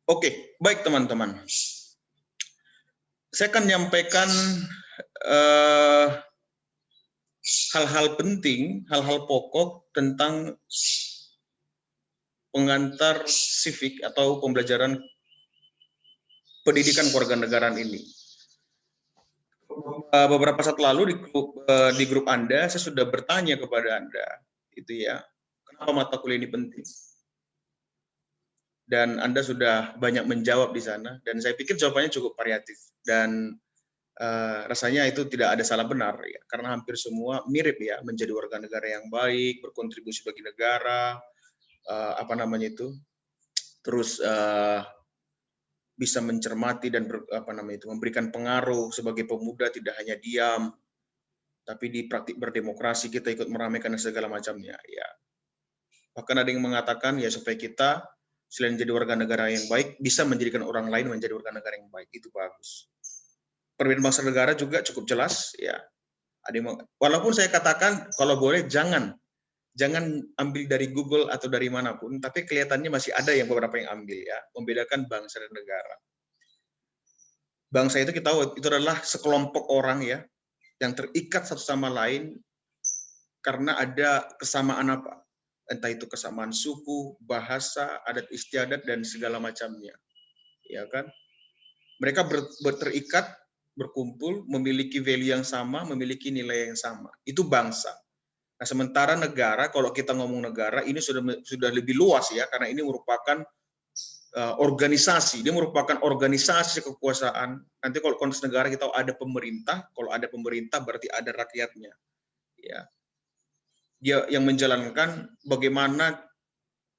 Oke, baik teman-teman. Saya akan menyampaikan hal-hal penting, hal-hal pokok tentang pengantar civic atau pembelajaran pendidikan kewarganegaraan ini. Beberapa saat lalu di grup Anda, saya sudah bertanya kepada Anda, itu ya, kenapa mata kuliah ini penting? Dan Anda sudah banyak menjawab di sana, dan saya pikir jawabannya cukup variatif. Dan rasanya itu tidak ada salah benar, ya, karena hampir semua mirip ya, menjadi warga negara yang baik, berkontribusi bagi negara, terus bisa mencermati dan memberikan pengaruh sebagai pemuda, tidak hanya diam, tapi di praktik berdemokrasi kita ikut meramaikan segala macamnya. Ya, bahkan ada yang mengatakan ya supaya kita selain jadi warga negara yang baik, bisa menjadikan orang lain menjadi warga negara yang baik, itu bagus. Perbedaan bangsa negara juga cukup jelas, ya. Walaupun saya katakan kalau boleh jangan ambil dari Google atau dari manapun, tapi kelihatannya masih ada yang beberapa yang ambil ya, membedakan bangsa dan negara. Bangsa itu kita tahu itu adalah sekelompok orang ya yang terikat satu sama lain karena ada kesamaan apa? Entah itu kesamaan suku, bahasa, adat istiadat dan segala macamnya. Ya kan? Mereka terikat, berkumpul, memiliki value yang sama, memiliki nilai yang sama. Itu bangsa. Nah, sementara negara, kalau kita ngomong negara, ini sudah lebih luas ya, karena ini merupakan organisasi. Dia merupakan organisasi kekuasaan. Nanti kalau konteks negara kita tahu ada pemerintah, kalau ada pemerintah berarti ada rakyatnya. Ya. Dia yang menjalankan bagaimana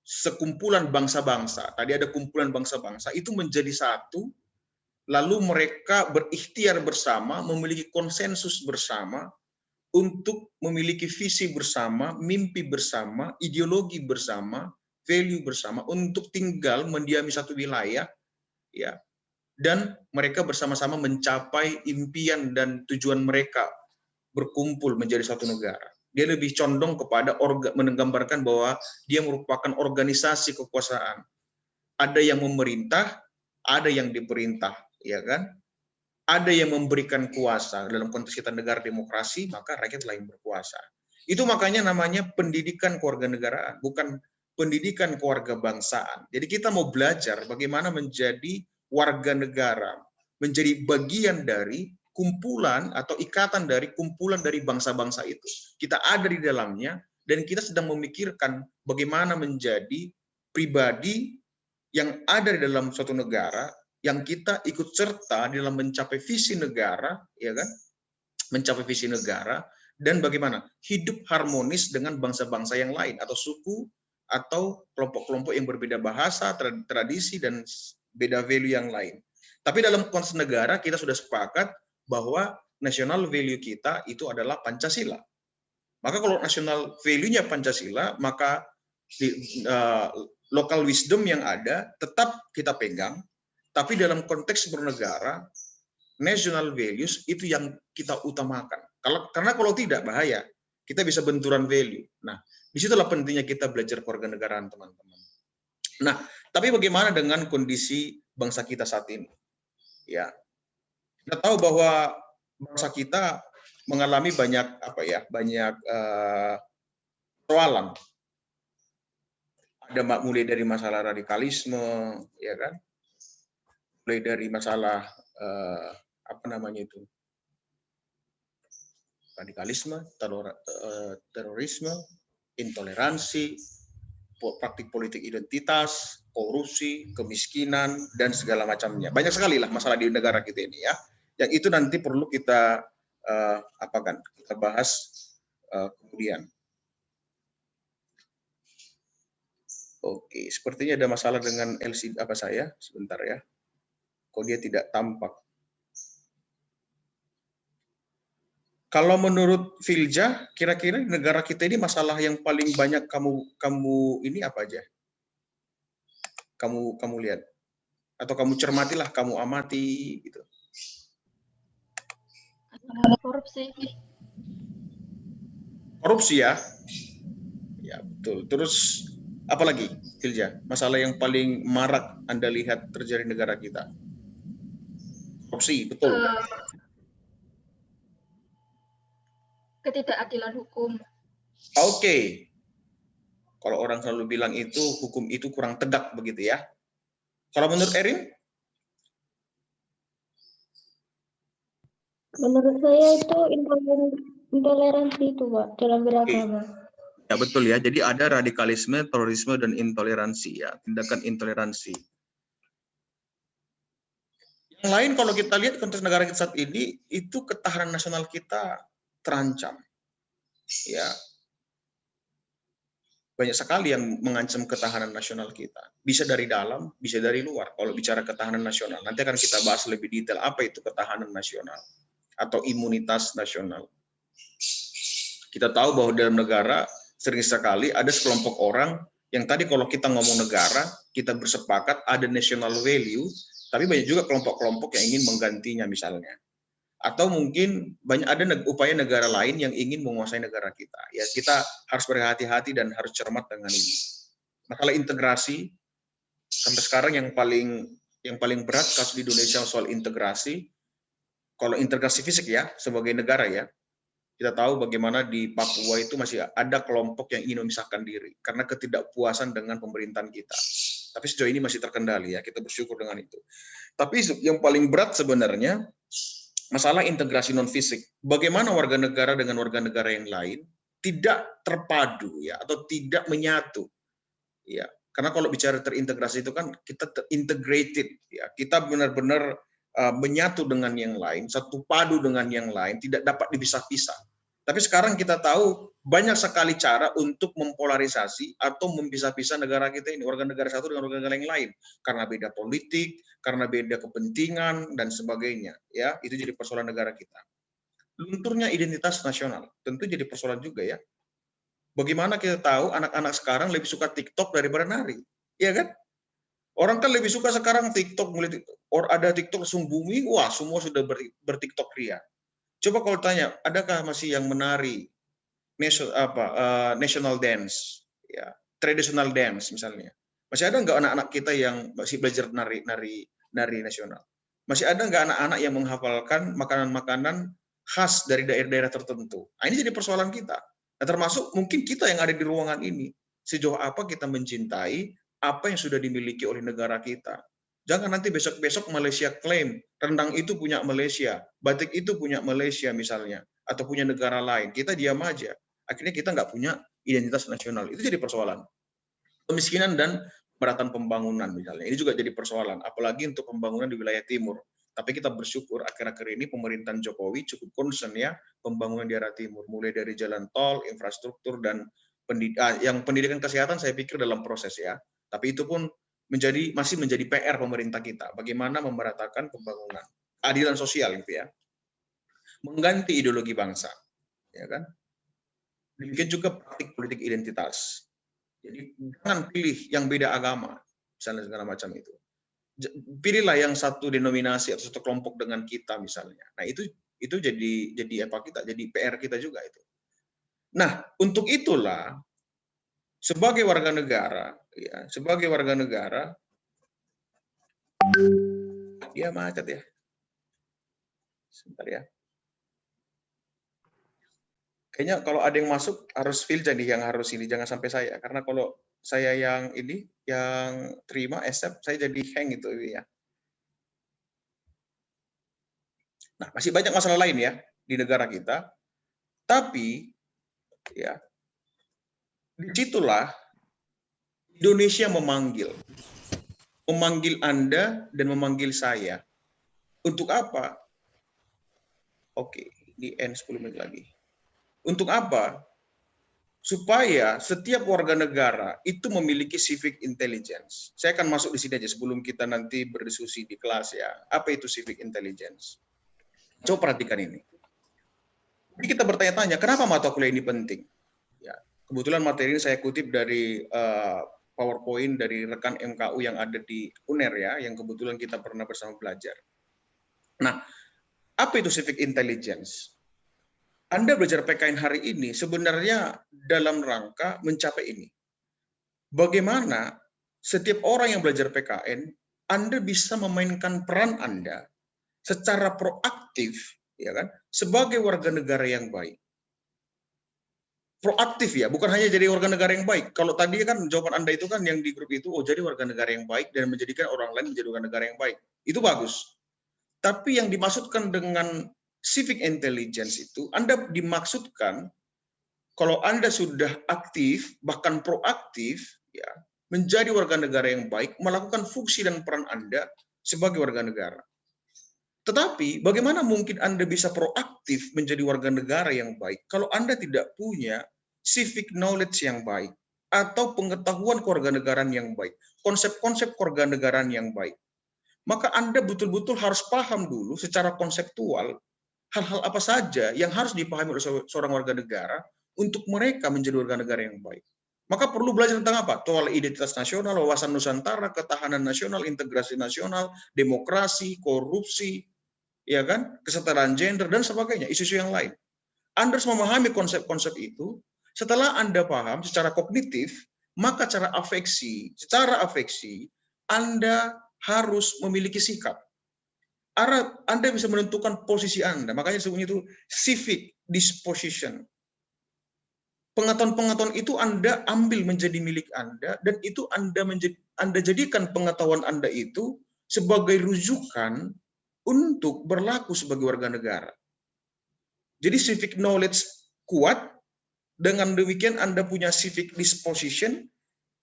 sekumpulan bangsa-bangsa. Tadi ada kumpulan bangsa-bangsa itu menjadi satu, lalu mereka berikhtiar bersama, memiliki konsensus bersama untuk memiliki visi bersama, mimpi bersama, ideologi bersama, value bersama untuk tinggal mendiami satu wilayah, ya. Dan mereka bersama-sama mencapai impian dan tujuan mereka berkumpul menjadi satu negara. Dia lebih condong kepada menggambarkan bahwa dia merupakan organisasi kekuasaan. Ada yang memerintah, ada yang diperintah, ya kan? Ada yang memberikan kuasa. Dalam konteks kita negara demokrasi, maka rakyat lain berkuasa. Itu makanya namanya pendidikan kewarganegaraan, bukan pendidikan kewargabangsaan. Jadi kita mau belajar bagaimana menjadi warga negara, menjadi bagian dari kumpulan atau ikatan dari kumpulan dari bangsa-bangsa itu. Kita ada di dalamnya dan kita sedang memikirkan bagaimana menjadi pribadi yang ada di dalam suatu negara, yang kita ikut serta dalam mencapai visi negara, ya kan? Mencapai visi negara dan bagaimana hidup harmonis dengan bangsa-bangsa yang lain atau suku atau kelompok-kelompok yang berbeda bahasa, tradisi dan beda value yang lain. Tapi dalam konteks negara kita sudah sepakat bahwa national value kita itu adalah Pancasila. Maka kalau national value-nya Pancasila, maka local wisdom yang ada tetap kita pegang, tapi dalam konteks bernegara, national values itu yang kita utamakan. Karena kalau tidak bahaya, kita bisa benturan value. Nah, disitulah pentingnya kita belajar kewarganegaraan, teman-teman. Nah, tapi bagaimana dengan kondisi bangsa kita saat ini? Ya, kita tahu bahwa bangsa kita mengalami banyak persoalan. Ada mulai dari masalah radikalisme, ya kan? Mulai dari masalah radikalisme, terorisme, intoleransi, praktik politik identitas, korupsi, kemiskinan, dan segala macamnya. Banyak sekali lah masalah di negara kita ini ya. Yang itu nanti perlu kita kita bahas kemudian. Oke, sepertinya ada masalah dengan LCD saya. Sebentar ya. Kok dia tidak tampak. Kalau menurut Filja, kira-kira di negara kita ini masalah yang paling banyak kamu ini apa aja? Kamu lihat atau kamu cermatilah, kamu amati gitu. Korupsi. Korupsi ya. Ya, betul. Terus Apalagi, Filja, masalah yang paling marak Anda lihat terjadi di negara kita? Korupsi, betul. Ketidakadilan hukum. Oke. Kalau orang selalu bilang itu, hukum itu kurang tegak begitu ya. Kalau menurut Erin? Menurut saya itu intoleransi itu, Pak, dalam beragama. Ya betul ya. Jadi ada radikalisme, terorisme, dan intoleransi ya. Tindakan intoleransi. Yang lain kalau kita lihat konteks negara kita saat ini, itu ketahanan nasional kita terancam. Ya. Banyak sekali yang mengancam ketahanan nasional kita. Bisa dari dalam, bisa dari luar. Kalau bicara ketahanan nasional, nanti akan kita bahas lebih detail apa itu ketahanan nasional atau imunitas nasional. Kita tahu bahwa dalam negara sering sekali ada sekelompok orang yang tadi kalau kita ngomong negara, kita bersepakat ada national value, tapi banyak juga kelompok-kelompok yang ingin menggantinya misalnya. Atau mungkin banyak ada upaya negara lain yang ingin menguasai negara kita. Ya, kita harus berhati-hati dan harus cermat dengan ini. Masalah integrasi sampai sekarang yang paling berat kasus di Indonesia soal integrasi. Kalau integrasi fisik ya sebagai negara ya, kita tahu bagaimana di Papua itu masih ada kelompok yang ingin memisahkan diri karena ketidakpuasan dengan pemerintahan kita. Tapi sejauh ini masih terkendali ya, kita bersyukur dengan itu. Tapi yang paling berat sebenarnya masalah integrasi non fisik. Bagaimana warga negara dengan warga negara yang lain tidak terpadu ya atau tidak menyatu. Ya, karena kalau bicara terintegrasi itu kan kita terintegrated ya. Kita benar-benar menyatu dengan yang lain, satu padu dengan yang lain, tidak dapat dipisah-pisah. Tapi sekarang kita tahu banyak sekali cara untuk mempolarisasi atau mempisah-pisah negara kita ini, warga negara satu dengan warga negara yang lain, karena beda politik, karena beda kepentingan dan sebagainya. Ya, itu jadi persoalan negara kita. Lunturnya identitas nasional tentu jadi persoalan juga ya. Bagaimana kita tahu anak-anak sekarang lebih suka TikTok daripada nari, ya kan? Orang kan lebih suka sekarang TikTok, mulai ada TikTok langsung booming, wah semua sudah berTikTok ria. Coba kalau tanya, adakah masih yang menari national dance, ya, traditional dance misalnya? Masih ada nggak anak-anak kita yang masih belajar nari nasional? Masih ada nggak anak-anak yang menghafalkan makanan-makanan khas dari daerah-daerah tertentu? Nah, ini jadi persoalan kita. Nah, termasuk mungkin kita yang ada di ruangan ini. Sejauh apa kita mencintai apa yang sudah dimiliki oleh negara kita. Jangan nanti besok-besok Malaysia klaim rendang itu punya Malaysia, batik itu punya Malaysia misalnya, atau punya negara lain. Kita diam aja. Akhirnya kita nggak punya identitas nasional. Itu jadi persoalan. Kemiskinan dan pemerataan pembangunan misalnya. Ini juga jadi persoalan, apalagi untuk pembangunan di wilayah timur. Tapi kita bersyukur akhir-akhir ini pemerintahan Jokowi cukup concern ya pembangunan di arah timur, mulai dari jalan tol, infrastruktur, dan yang pendidikan kesehatan saya pikir dalam proses ya. Tapi itu pun masih menjadi PR pemerintah kita. Bagaimana memeratakan pembangunan, keadilan sosial gitu ya, mengganti ideologi bangsa, ya kan? Demikian juga praktik politik identitas. Jadi jangan pilih yang beda agama, misalnya segala macam itu. Pilihlah yang satu denominasi atau satu kelompok dengan kita misalnya. Nah itu jadi apa kita, jadi PR kita juga itu. Nah untuk itulah sebagai warga negara, ya sebagai warga negara, dia macet ya. Sebentar ya. Kayaknya kalau ada yang masuk harus filter nih yang harus ini, jangan sampai saya. Karena kalau saya yang ini, yang terima accept, saya jadi hang itu ya. Nah, masih banyak masalah lain ya di negara kita. Tapi ya disitulah Indonesia memanggil Anda dan memanggil saya. Untuk apa? Oke, di end 10 menit lagi. Untuk apa? Supaya setiap warga negara itu memiliki civic intelligence. Saya akan masuk di sini aja sebelum kita nanti berdiskusi di kelas ya. Apa itu civic intelligence? Coba perhatikan ini. Jadi kita bertanya-tanya, kenapa mata kuliah ini penting? Ya, kebetulan materi ini saya kutip dari PowerPoint dari rekan MKU yang ada di UNER ya, yang kebetulan kita pernah bersama belajar. Nah, apa itu civic intelligence? Anda belajar PKN hari ini sebenarnya dalam rangka mencapai ini. bagaimana setiap orang yang belajar PKN, Anda bisa memainkan peran Anda secara proaktif, ya kan, sebagai warga negara yang baik. Proaktif ya, bukan hanya jadi warga negara yang baik. Kalau tadi kan jawaban Anda itu kan yang di grup itu, oh jadi warga negara yang baik dan menjadikan orang lain menjadi warga negara yang baik. Itu bagus. Tapi yang dimaksudkan dengan civic intelligence itu, Anda dimaksudkan kalau Anda sudah aktif, bahkan proaktif, ya, menjadi warga negara yang baik, melakukan fungsi dan peran Anda sebagai warga negara. Tetapi bagaimana mungkin Anda bisa proaktif menjadi warga negara yang baik kalau Anda tidak punya civic knowledge yang baik atau pengetahuan kewarganegaraan yang baik, konsep-konsep kewarganegaraan yang baik. Maka Anda betul-betul harus paham dulu secara konseptual hal-hal apa saja yang harus dipahami oleh seorang warga negara untuk mereka menjadi warga negara yang baik. Maka perlu belajar tentang apa? Soal identitas nasional, wawasan Nusantara, ketahanan nasional, integrasi nasional, demokrasi, korupsi, ya kan, kesetaraan gender dan sebagainya, isu-isu yang lain. Anda harus memahami konsep-konsep itu. Setelah Anda paham secara kognitif, maka secara afeksi Anda harus memiliki sikap. Anda bisa menentukan posisi Anda. Makanya sebutnya itu civic disposition. Pengetahuan-pengetahuan itu Anda ambil menjadi milik Anda, dan itu Anda jadikan pengetahuan Anda itu sebagai rujukan untuk berlaku sebagai warga negara. Jadi civic knowledge kuat, dengan demikian Anda punya civic disposition.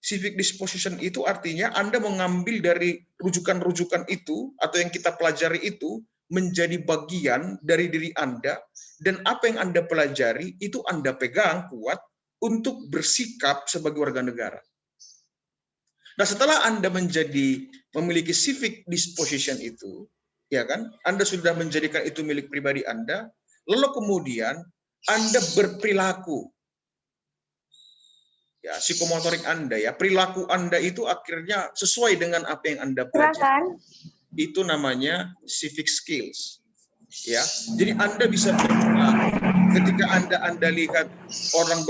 Civic disposition itu artinya Anda mengambil dari rujukan-rujukan itu atau yang kita pelajari itu menjadi bagian dari diri Anda, dan apa yang Anda pelajari itu Anda pegang kuat untuk bersikap sebagai warga negara. Nah, setelah Anda memiliki civic disposition itu, ya kan, Anda sudah menjadikan itu milik pribadi Anda, lalu kemudian Anda berperilaku. Ya, psikomotorik Anda, ya, perilaku Anda itu akhirnya sesuai dengan apa yang Anda pelajari. Itu namanya civic skills. Ya, jadi Anda bisa berperilaku ketika Anda lihat orang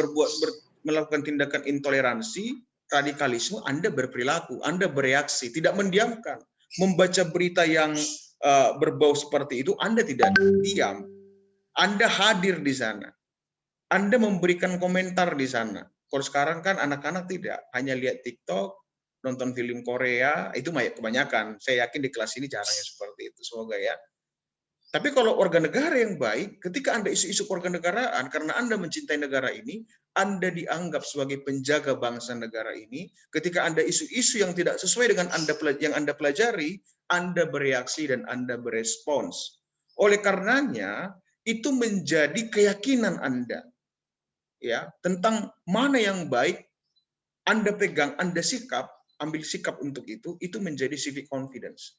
melakukan tindakan intoleransi, radikalisme, Anda berperilaku, Anda bereaksi, tidak mendiamkan. Membaca berita yang berbau seperti itu, Anda tidak diam. Anda hadir di sana. Anda memberikan komentar di sana. Kalau sekarang kan anak-anak tidak, hanya lihat TikTok, nonton film Korea, itu kebanyakan. Saya yakin di kelas ini caranya seperti itu, semoga ya. Tapi kalau warga negara yang baik, ketika Anda isu-isu kewarganegaraan, karena Anda mencintai negara ini, Anda dianggap sebagai penjaga bangsa negara ini. Ketika Anda isu-isu yang tidak sesuai dengan yang Anda pelajari, Anda bereaksi dan Anda berespons. Oleh karenanya, itu menjadi keyakinan Anda, ya, tentang mana yang baik. Anda pegang, Anda ambil sikap untuk itu menjadi civic confidence.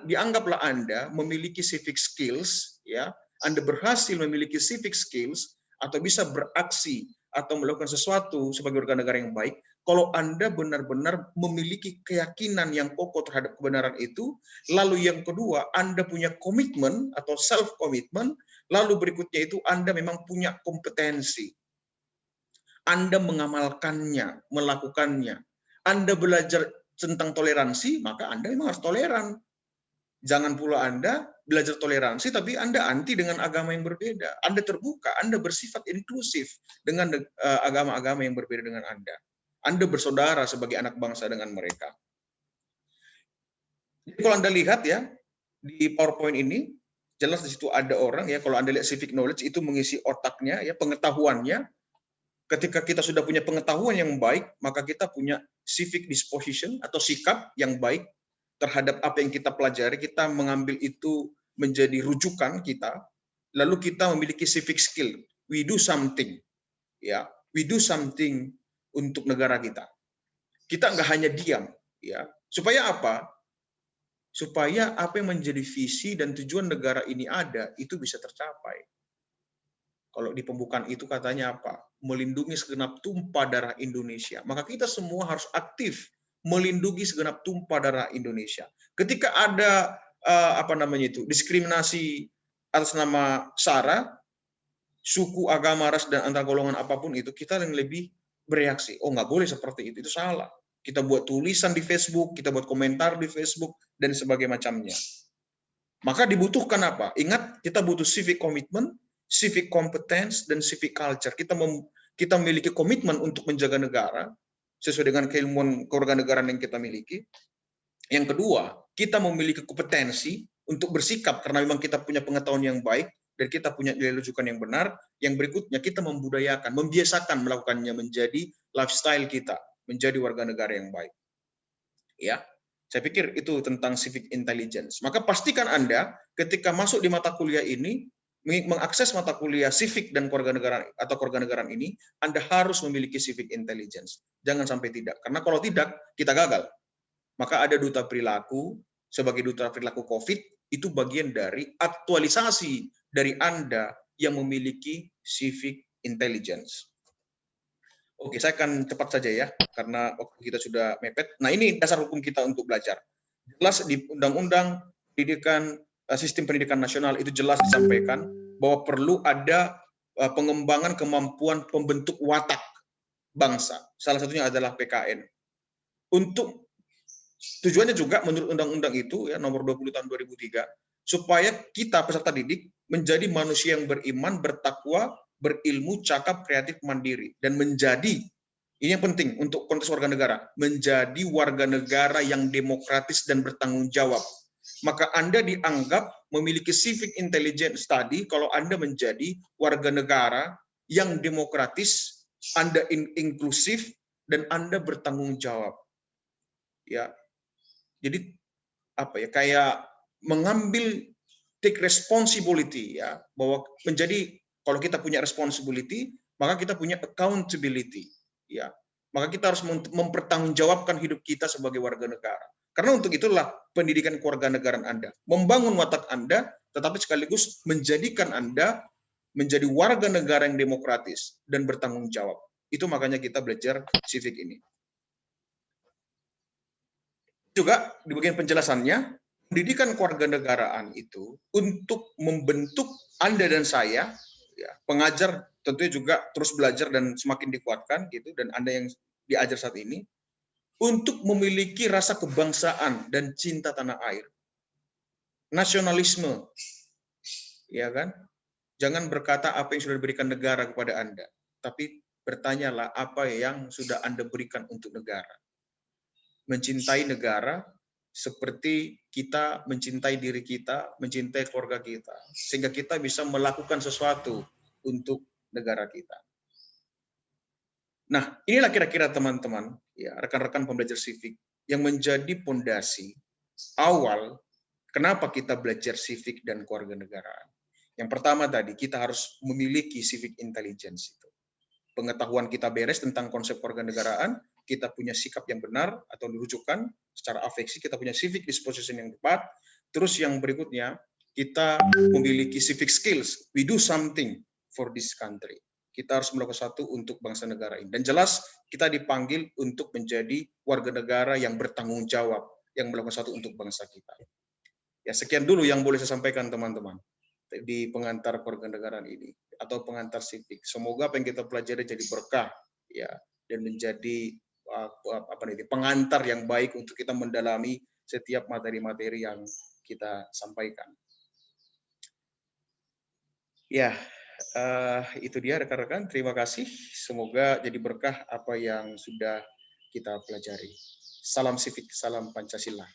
Dianggaplah Anda memiliki civic skills, ya, Anda berhasil memiliki civic skills atau bisa beraksi atau melakukan sesuatu sebagai warga negara yang baik kalau Anda benar-benar memiliki keyakinan yang kokoh terhadap kebenaran itu. Lalu yang kedua, Anda punya komitmen atau self commitment. Lalu berikutnya itu Anda memang punya kompetensi. Anda mengamalkannya, melakukannya. Anda belajar tentang toleransi, maka Anda memang harus toleran. Jangan pula Anda belajar toleransi, tapi Anda anti dengan agama yang berbeda. Anda terbuka, Anda bersifat inklusif dengan agama-agama yang berbeda dengan Anda. Anda bersaudara sebagai anak bangsa dengan mereka. Jadi kalau Anda lihat ya, di PowerPoint ini, jelas di situ ada orang, ya, kalau Anda lihat civic knowledge, itu mengisi otaknya, ya, pengetahuannya. Ketika kita sudah punya pengetahuan yang baik, maka kita punya civic disposition atau sikap yang baik terhadap apa yang kita pelajari. Kita mengambil itu menjadi rujukan kita. Lalu kita memiliki civic skill. We do something, ya. We do something untuk negara kita. Kita nggak hanya diam, ya. Supaya apa? Supaya apa yang menjadi visi dan tujuan negara ini ada, itu bisa tercapai. Kalau di pembukaan itu katanya apa? Melindungi segenap tumpah darah Indonesia. Maka kita semua harus aktif melindungi segenap tumpah darah Indonesia. Ketika ada diskriminasi atas nama sara, suku, agama, ras, dan antar golongan apapun itu, kita yang lebih bereaksi. Oh, nggak boleh seperti itu salah. Kita buat tulisan di Facebook, kita buat komentar di Facebook, dan sebagainya macamnya. Maka dibutuhkan apa? Ingat, kita butuh civic commitment, civic competence, dan civic culture. Kita memiliki komitmen untuk menjaga negara, sesuai dengan keilmuan kewarganegaraan yang kita miliki. Yang kedua, kita memiliki kompetensi untuk bersikap, karena memang kita punya pengetahuan yang baik, dan kita punya nilai rujukan yang benar. Yang berikutnya, kita membudayakan, membiasakan melakukannya menjadi lifestyle kita, menjadi warga negara yang baik. Ya, saya pikir itu tentang civic intelligence. Maka pastikan Anda ketika masuk di mata kuliah ini, mengakses mata kuliah civic dan kewarganegaraan atau kewarganegaraan ini, Anda harus memiliki civic intelligence. Jangan sampai tidak. Karena kalau tidak, kita gagal. Maka ada duta perilaku, sebagai duta perilaku COVID, itu bagian dari aktualisasi dari Anda yang memiliki civic intelligence. Oke, saya akan cepat saja ya, karena waktu kita sudah mepet. Nah, ini dasar hukum kita untuk belajar. Jelas di Undang-Undang Pendidikan Sistem Pendidikan Nasional itu jelas disampaikan bahwa perlu ada pengembangan kemampuan pembentuk watak bangsa. Salah satunya adalah PKN. Untuk tujuannya juga menurut undang-undang itu ya nomor 20 tahun 2003 supaya kita peserta didik menjadi manusia yang beriman, bertakwa, berilmu, cakap, kreatif, mandiri, dan menjadi, ini yang penting untuk konteks warga negara, menjadi warga negara yang demokratis dan bertanggung jawab. Maka Anda dianggap memiliki civic intelligence tadi kalau Anda menjadi warga negara yang demokratis, Anda inklusif, dan Anda bertanggung jawab. Ya, jadi apa ya, kayak mengambil take responsibility ya, bahwa menjadi kalau kita punya responsibility, maka kita punya accountability ya. Maka kita harus mempertanggungjawabkan hidup kita sebagai warga negara. Karena untuk itulah pendidikan kewarganegaraan Anda, membangun watak Anda, tetapi sekaligus menjadikan Anda menjadi warga negara yang demokratis dan bertanggung jawab. Itu makanya kita belajar civic ini. Juga di bagian penjelasannya, pendidikan kewarganegaraan itu untuk membentuk Anda dan saya, ya, pengajar tentunya juga terus belajar dan semakin dikuatkan gitu, dan Anda yang diajar saat ini untuk memiliki rasa kebangsaan dan cinta tanah air, nasionalisme, ya kan? Jangan berkata apa yang sudah diberikan negara kepada Anda, tapi bertanyalah apa yang sudah Anda berikan untuk negara. Mencintai negara seperti kita mencintai diri kita, mencintai keluarga kita, sehingga kita bisa melakukan sesuatu untuk negara kita. Nah, inilah kira-kira teman-teman, ya, rekan-rekan pembelajar civic yang menjadi pondasi awal kenapa kita belajar civic dan kewarganegaraan. Yang pertama tadi, kita harus memiliki civic intelligence itu. Pengetahuan kita beres tentang konsep kewarganegaraan, kita punya sikap yang benar atau dirujukan secara afeksi, kita punya civic disposition yang tepat. Terus yang berikutnya, kita memiliki civic skills. We do something for this country. Kita harus melakukan sesuatu untuk bangsa negara ini. Dan jelas kita dipanggil untuk menjadi warga negara yang bertanggung jawab, yang melakukan sesuatu untuk bangsa kita. Ya, sekian dulu yang boleh saya sampaikan teman-teman di pengantar kewarganegaraan ini atau pengantar civic. Semoga apa yang kita pelajari jadi berkah ya, dan menjadi pengantar yang baik untuk kita mendalami setiap materi-materi yang kita sampaikan. Ya, itu dia rekan-rekan. Terima kasih. Semoga jadi berkah apa yang sudah kita pelajari. Salam civic, salam Pancasila.